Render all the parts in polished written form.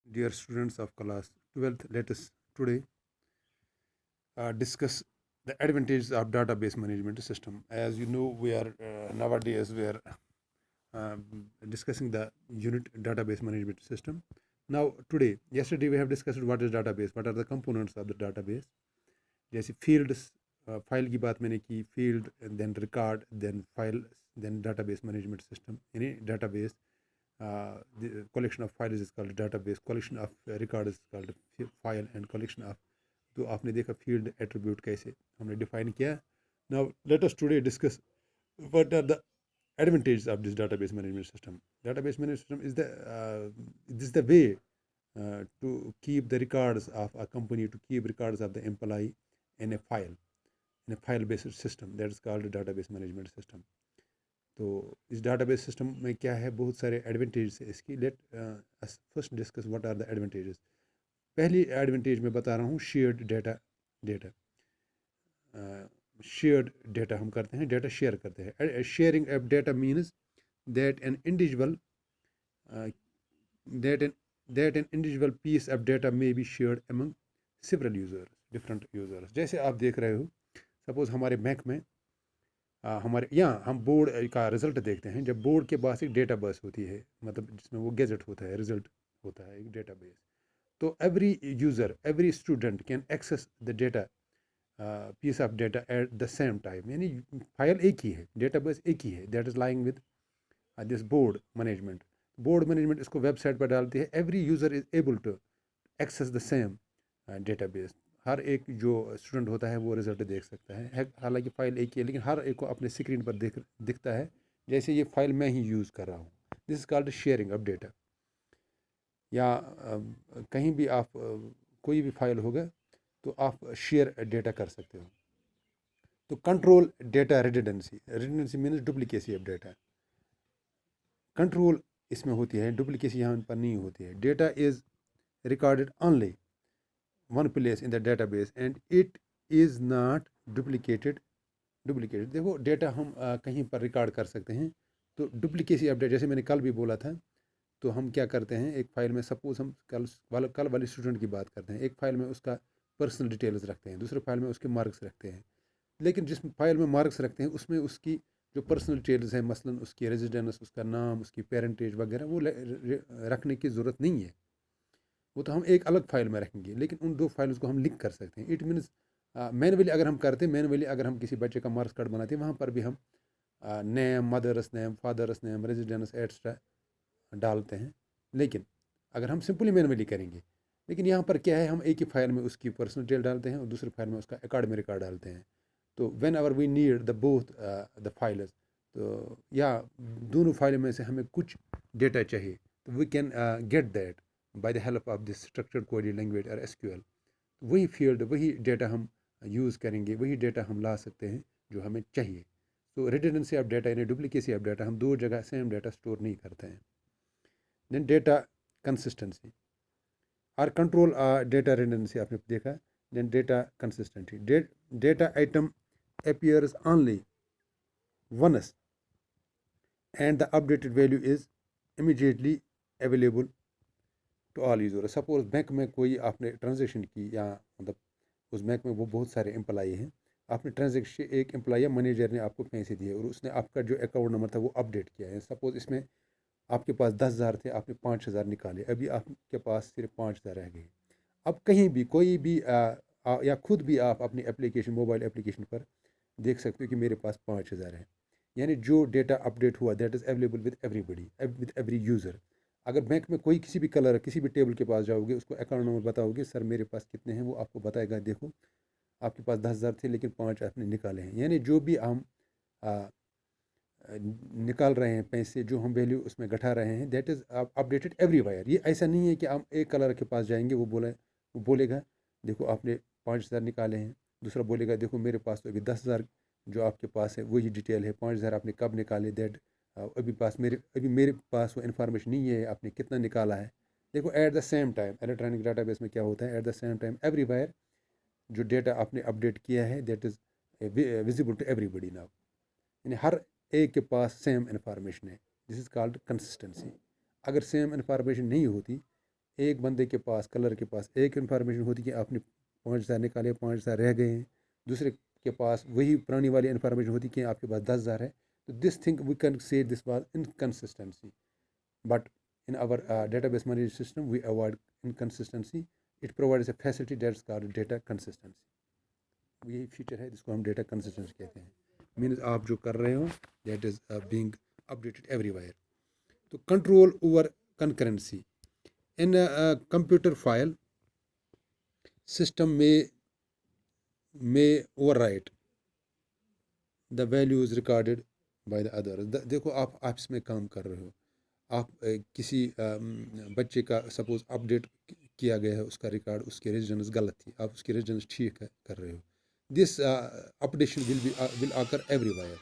Dear students of class 12th, let us today discuss the advantages of database management system. As you know, we are nowadays we are discussing the unit database management system. Now, yesterday we have discussed what is database, what are the components of the database. जैसे fields, file की बात मैंने की, field, then record, then file, then database management system. यानी database, the collection of files is called database, collection of records is called file, and collection of, तो आपने देखा field attribute कैसे हमने डिफाइन किया. Now let us today discuss what are the advantages of this database management system. Database management system is the way to keep the records of a company, to keep records of the employee in a file based system, that is called database management system. तो इस database system में क्या है, बहुत सारे advantages है इसकी. Let us first discuss what are the advantages. पहली एडवांटेज मैं बता रहा हूँ, शेयर्ड डेटा शेयर्ड डेटा हम करते हैं, डेटा शेयर करते हैं. Sharing of data means that an individual that an individual piece of data may be shared among several users, different users. जैसे आप देख रहे हो, सपोज हमारे बैंक में हमारे यहाँ हम बोर्ड का रिजल्ट देखते हैं. जब बोर्ड के पास एक डेटा बेस होती है, मतलब जिसमें वो गैजेट होता है, रिजल्ट होता है, एक डेटा बेस. तो every user, every student can access the data, piece of data at the same time. यानी फाइल एक ही है, डेटाबेस एक ही है, that is lying with this board management इसको वेबसाइट पर डालती है. Every user is able to access the same database. हर एक जो स्टूडेंट होता है वो रिजल्ट देख सकता है. हालांकि फ़ाइल एक ही है, लेकिन हर एक को अपने स्क्रीन पर दिखता है जैसे ये फ़ाइल मैं ही यूज़ कर रहा हूँ. This is called sharing of data. या कहीं भी आप कोई भी फाइल होगा तो आप शेयर डेटा कर सकते हो. तो control data redundancy means duplicacy of data. Control इसमें होती है, डुप्लीकेसी यहाँ पर नहीं होती है. Data is recorded only one place in the database and it is not duplicated. देखो, डेटा हम कहीं पर रिकॉर्ड कर सकते हैं. तो डुप्लीकेसी ऑफ डेटा, जैसे मैंने कल भी बोला था, तो हम क्या करते हैं, एक फ़ाइल में सपोज हम कल वाले स्टूडेंट की बात करते हैं. एक फ़ाइल में उसका पर्सनल डिटेल्स रखते हैं, दूसरे फाइल में उसके मार्क्स रखते हैं. लेकिन जिस फाइल में मार्क्स रखते हैं उसमें उसकी जो पर्सनल डिटेल्स हैं, मसलन उसकी रेजिडेंस, उसका नाम, उसकी पेरेंटेज वगैरह, वो रखने की ज़रूरत नहीं है. वो तो हम एक अलग फ़ाइल में रखेंगे, लेकिन उन दो फाइल्स को हम लिंक कर सकते हैं. इट मीन्स मैनुअली अगर हम करते हैं, मैनुअली अगर हम किसी बच्चे का मार्क्स कार्ड बनाते हैं, वहाँ पर भी हम name, mother's name, father's name, residence extra डालते हैं. लेकिन अगर हम सिंपली मैनुअली करेंगे, लेकिन यहाँ पर क्या है, हम एक ही फाइल में उसकी पर्सनल डिटेल डालते हैं और दूसरी फाइल में उसका एकेडमिक रिकॉर्ड डालते हैं. तो whenever we need the both the files, तो या दोनों फाइलों में से हमें कुछ डेटा चाहिए, तो we can get that by the help of this structured query language और एसक्यूएल. वही फील्ड, वही डेटा हम यूज़ करेंगे, वही डेटा हम ला सकते हैं जो हमें चाहिए. तो रिडंडेंसी ऑफ डेटा यानी डुप्लीकेसी ऑफ डेटा, हम दो जगह सेम डेटा स्टोर नहीं करते हैं. देन डेटा कंसिस्टेंसी और कंट्रोल डेटा रिडंडेंसी आपने देखा. Then data consistency, data item appears only once and the updated value is immediately available to all users. Suppose bank में कोई आपने ट्रांजेक्शन की, या मतलब उस बैंक में वो बहुत सारे एम्प्लॉई हैं, आपने ट्रांजेक्शन, एक एम्प्लॉय या मैनेजर ने आपको पैसे दिए और उसने आपका जो अकाउंट नंबर था वो अपडेट किया है. सपोज इसमें आपके पास 10,000 थे, आपने 5,000 निकाले, अभी आपके पास सिर्फ 5,000 रह गए. अब कहीं भी कोई भी या खुद भी आप अपनी एप्लीकेशन, मोबाइल एप्लीकेशन पर देख सकते हो कि मेरे पास 5,000 है. यानी जो डेटा अपडेट हुआ that is available with everybody, with every user. अगर बैंक में कोई किसी भी कलर, किसी भी टेबल के पास जाओगे, उसको अकाउंट नंबर बताओगे, सर मेरे पास कितने हैं, वो आपको बताएगा, देखो आपके पास 10,000 थे लेकिन 5 आपने निकाले हैं. यानी जो भी हम निकाल रहे हैं पैसे, जो हम वैल्यू उसमें घटा रहे हैं, दैट इज़ अपडेटेड एवरीवेयर. ये ऐसा नहीं है कि हम एक कलर के पास जाएंगे, वो बोलेगा देखो आपने 5,000 निकाले हैं, दूसरा बोलेगा देखो मेरे पास तो अभी 10,000 जो आपके पास है वही डिटेल है, 5,000 आपने कब निकाले, दैट अभी मेरे पास वो इन्फॉर्मेशन नहीं है आपने कितना निकाला है. देखो at the same time electronic database में क्या होता है, at the same time everywhere जो डेटा आपने अपडेट किया है that is visible to everybody now. यानी हर एक के पास सेम इन्फॉर्मेशन है. This is called consistency. अगर सेम इन्फॉर्मेशन नहीं होती, एक बंदे के पास, कलर के पास एक इन्फॉर्मेशन होती कि आपने 5,000 निकाले, 5,000 रह गए हैं, दूसरे के पास वही पुरानी वाली इन्फॉर्मेशन होती कि आपके पास 10,000 है। तो this thing we can say this was inconsistency, but in our database management system we avoid inconsistency. It provides a facility that's called data consistency. यही फीचर है जिसको हम डेटा कंसिस्टेंसी कहते हैं। मीन्स आप जो कर रहे हो that is being updated everywhere. तो control over concurrency in computer file system में overwrite the values recorded by the others. देखो आप ऑफिस में काम कर रहे हो, आप किसी बच्चे का सपोज अपडेट किया गया है, उसका रिकॉर्ड, उसकी रेजिडेंस गलत थी, आप उसकी रेजिडेंस ठीक कर रहे हो। This updation will occur everywhere.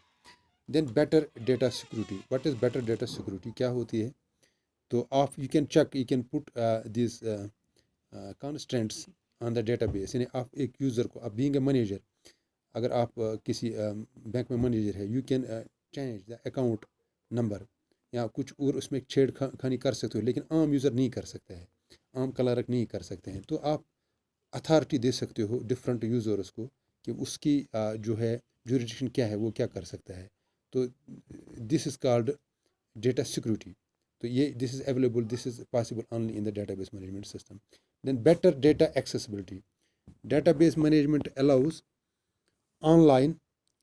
Then better data security. What is better data security, क्या होती है? तो आप you can check, you can put this constants on the database. यानी आप एक यूज़र को, आप बीइंग ए मैनेजर, अगर आप किसी बैंक में मैनेजर है, you can change the account number या कुछ और उसमें छेड़खानी कर सकते हो, लेकिन आम यूज़र नहीं कर सकता है, आम क्लर्क नहीं कर सकते हैं। तो आप अथॉरिटी दे सकते हो डिफरेंट यूज़र्स को कि उसकी जो है जुरिडिक्शन क्या है, वो क्या कर सकता है। तो this is called data security. तो ये this is available, this is possible only in the database management system. Then better data accessibility. Database management allows online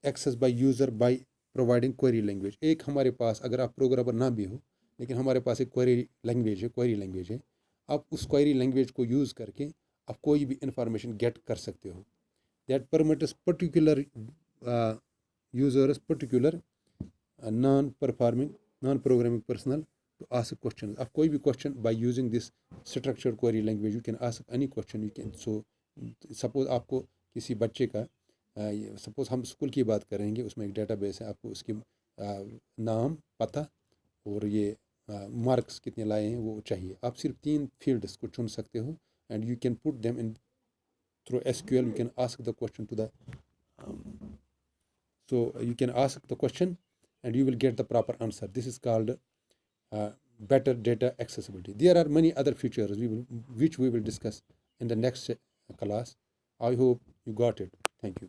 access by user by providing query language. एक हमारे पास, अगर आप programmer ना भी हो, लेकिन हमारे पास एक क्वेरी लैंग्वेज है, आप उस क्वेरी लैंग्वेज को यूज़ करके आप कोई भी इंफॉर्मेशन गेट कर सकते हो। That permits particular users, particular non programming personal to ask question. आप कोई भी question by using this structured query language, you can ask any question, you can. So suppose आपको किसी बच्चे का, सपोज हम स्कूल की बात करेंगे, उसमें एक डेटाबेस है, आपको उसकी नाम, पता और ये मार्क्स कितने लाए हैं वो चाहिए। आप सिर्फ 3 फील्ड्स को चुन सकते हो and you can put them in through SQL. You can ask the question to the so you can ask the question and you will get the proper answer. This is called better data accessibility. There are many other features which we will discuss in the next class. I hope you got it. Thank you.